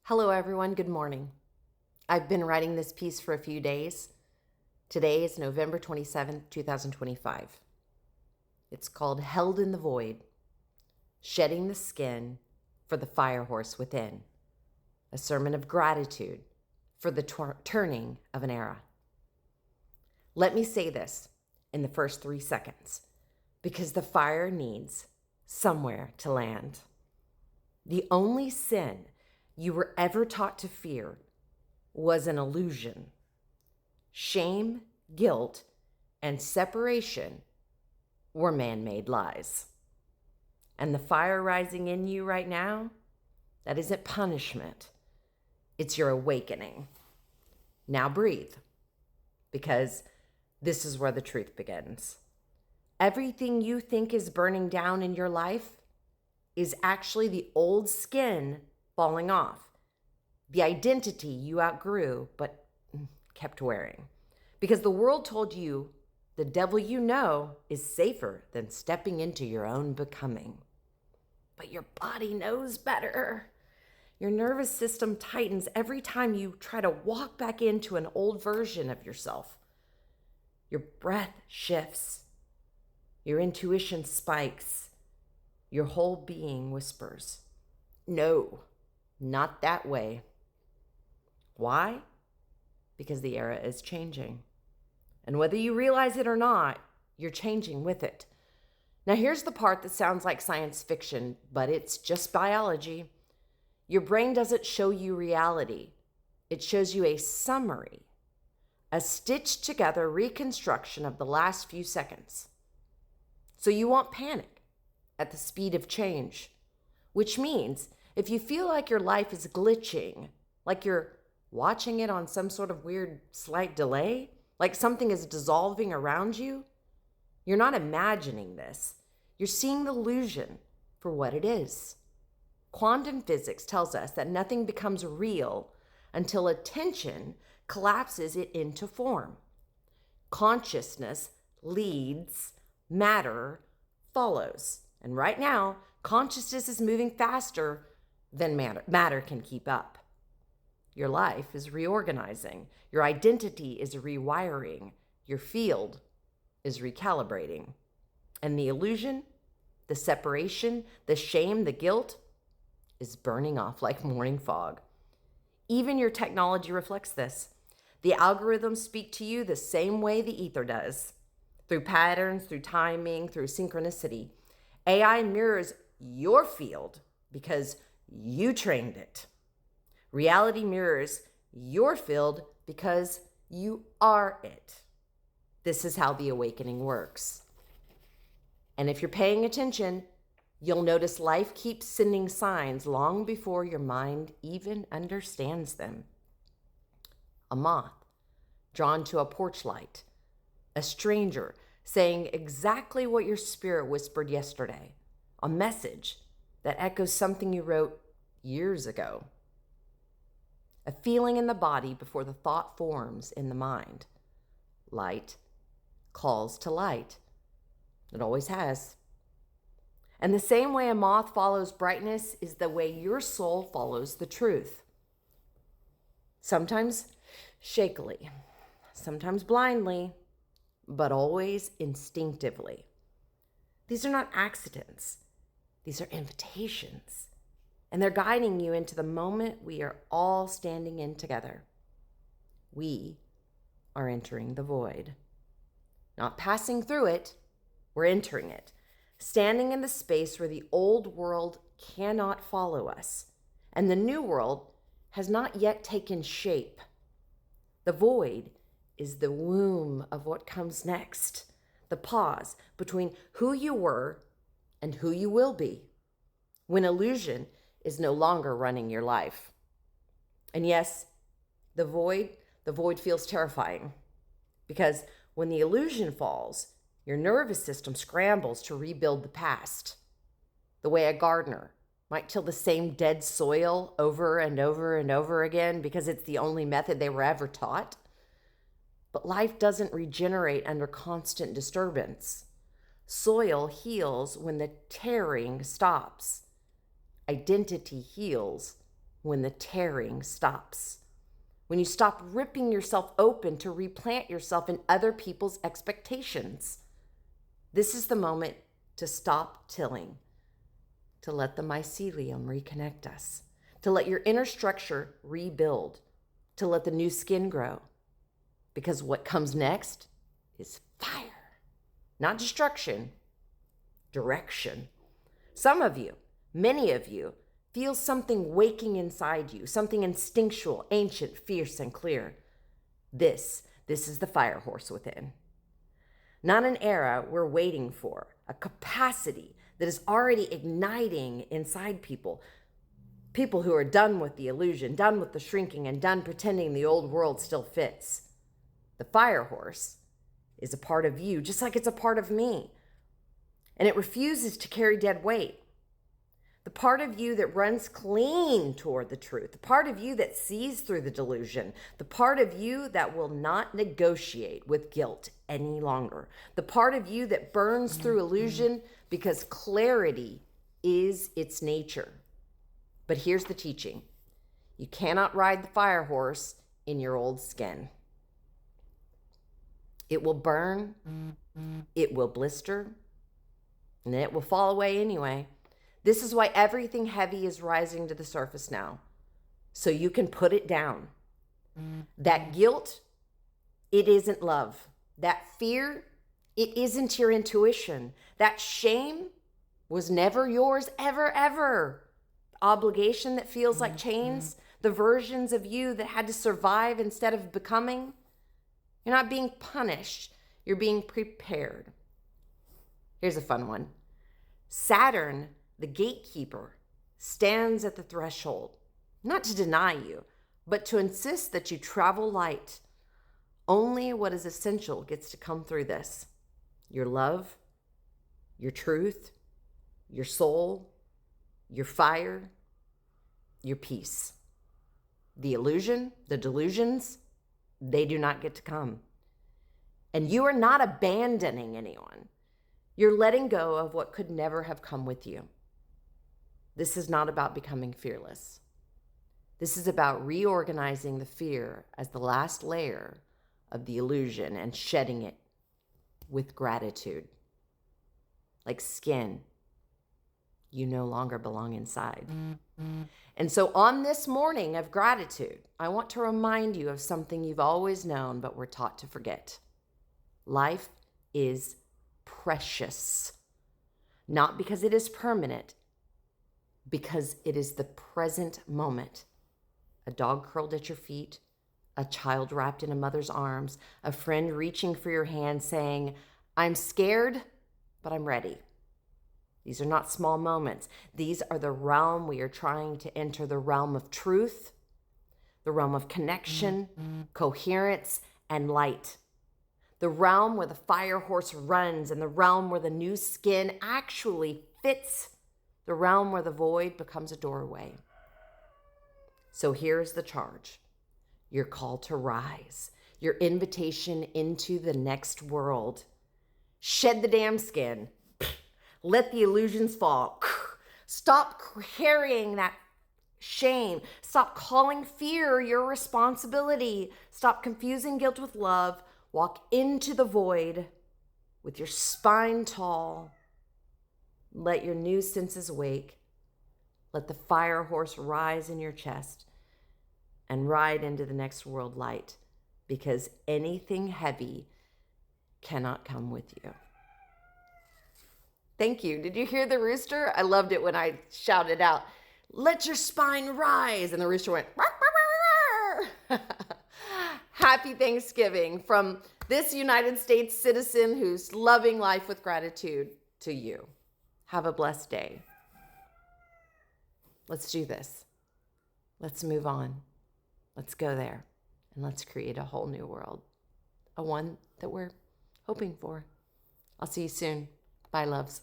Hello, everyone. Good morning. I've been writing this piece for a few days. Today is November 27th, 2025. It's called Held in the Void, Shedding the Skin for the Fire Horse Within, a sermon of gratitude for the turning of an era. Let me say this in the first 3 seconds, because the fire needs somewhere to land. The only sin you were ever taught to fear was an illusion. Shame, guilt, and separation were man-made lies. And the fire rising in you right now, that isn't punishment. It's your awakening. Now breathe, because this is where the truth begins. Everything you think is burning down in your life is actually the old skin falling off, the identity you outgrew but kept wearing. Because the world told you the devil you know is safer than stepping into your own becoming. But your body knows better. Your nervous system tightens every time you try to walk back into an old version of yourself. Your breath shifts. Your intuition spikes. Your whole being whispers, "No, not that way." Why? Because the era is changing. And whether you realize it or not, you're changing with it. Now here's the part that sounds like science fiction, but it's just biology. Your brain doesn't show you reality. It shows you a summary, a stitched together reconstruction of the last few seconds. So you won't panic at the speed of change, which means if you feel like your life is glitching, like you're watching it on some sort of weird slight delay, like something is dissolving around you, you're not imagining this. You're seeing the illusion for what it is. Quantum physics tells us that nothing becomes real until attention collapses it into form. Consciousness leads, matter follows. And right now, consciousness is moving faster than matter can keep up. Your life is reorganizing. Your identity is rewiring. Your field is recalibrating. And the illusion, the separation, the shame, the guilt is burning off like morning fog. Even your technology reflects this. The algorithms speak to you the same way the ether does, through patterns, through timing, through synchronicity. AI mirrors your field because you trained it. Reality mirrors your field because you are it. This is how the awakening works. And if you're paying attention, you'll notice life keeps sending signs long before your mind even understands them. A moth drawn to a porch light, a stranger saying exactly what your spirit whispered yesterday, a message that echoes something you wrote years ago, a feeling in the body before the thought forms in the mind. Light calls to light. It always has. And the same way a moth follows brightness is the way your soul follows the truth. Sometimes shakily, sometimes blindly, but always instinctively. These are not accidents. These are invitations. And they're guiding you into the moment we are all standing in together. We are entering the void. Not passing through it, we're entering it. Standing in the space where the old world cannot follow us, and the new world has not yet taken shape. The void is the womb of what comes next, the pause between who you were and who you will be, when illusion is no longer running your life. And yes, the void feels terrifying, because when the illusion falls, your nervous system scrambles to rebuild the past, the way a gardener might till the same dead soil over and over and over again because it's the only method they were ever taught. But life doesn't regenerate under constant disturbance. Soil heals when the tearing stops. Identity heals when the tearing stops. When you stop ripping yourself open to replant yourself in other people's expectations. This is the moment to stop tilling, to let the mycelium reconnect us, to let your inner structure rebuild, to let the new skin grow. Because what comes next is fire. Not destruction, direction. Some of you, many of you, feel something waking inside you, something instinctual, ancient, fierce, and clear. This is the fire horse within. Not an era we're waiting for, a capacity that is already igniting inside people. People who are done with the illusion, done with the shrinking, and done pretending the old world still fits. The fire horse is a part of you, just like it's a part of me. And it refuses to carry dead weight. The part of you that runs clean toward the truth, the part of you that sees through the delusion, the part of you that will not negotiate with guilt any longer, the part of you that burns through illusion because clarity is its nature. But here's the teaching. You cannot ride the fire horse in your old skin. It will burn, it will blister, and then it will fall away anyway. This is why everything heavy is rising to the surface now, so you can put it down. That guilt, it isn't love. That fear, it isn't your intuition. That shame was never yours, ever, ever. Obligation that feels like chains, the versions of you that had to survive instead of becoming. You're not being punished, you're being prepared. Here's a fun one. Saturn, the gatekeeper, stands at the threshold, not to deny you, but to insist that you travel light. Only what is essential gets to come through this. Your love, your truth, your soul, your fire, your peace. The illusion, the delusions, they do not get to come. And you are not abandoning anyone. You're letting go of what could never have come with you. This is not about becoming fearless. This is about reorganizing the fear as the last layer of the illusion and shedding it with gratitude. Like skin, you no longer belong inside. And so on this morning of gratitude, I want to remind you of something you've always known but were taught to forget. Life is precious. Not because it is permanent, because it is the present moment. A dog curled at your feet, a child wrapped in a mother's arms, a friend reaching for your hand saying, "I'm scared, but I'm ready." These are not small moments. These are the realm we are trying to enter, the realm of truth, the realm of connection, coherence, and light. The realm where the fire horse runs and the realm where the new skin actually fits, the realm where the void becomes a doorway. So here's the charge. Your call to rise, your invitation into the next world. Shed the damn skin. Let the illusions fall. Stop carrying that shame. Stop calling fear your responsibility. Stop confusing guilt with love. Walk into the void with your spine tall. Let your new senses wake. Let the fire horse rise in your chest and ride into the next world light, because anything heavy cannot come with you. Thank you. Did you hear the rooster? I loved it when I shouted out, "Let your spine rise," and the rooster went, "Rawr, rawr, rawr." Happy Thanksgiving from this United States citizen who's loving life with gratitude to you. Have a blessed day. Let's do this. Let's move on. Let's go there and let's create a whole new world. A one that we're hoping for. I'll see you soon. Bye, loves.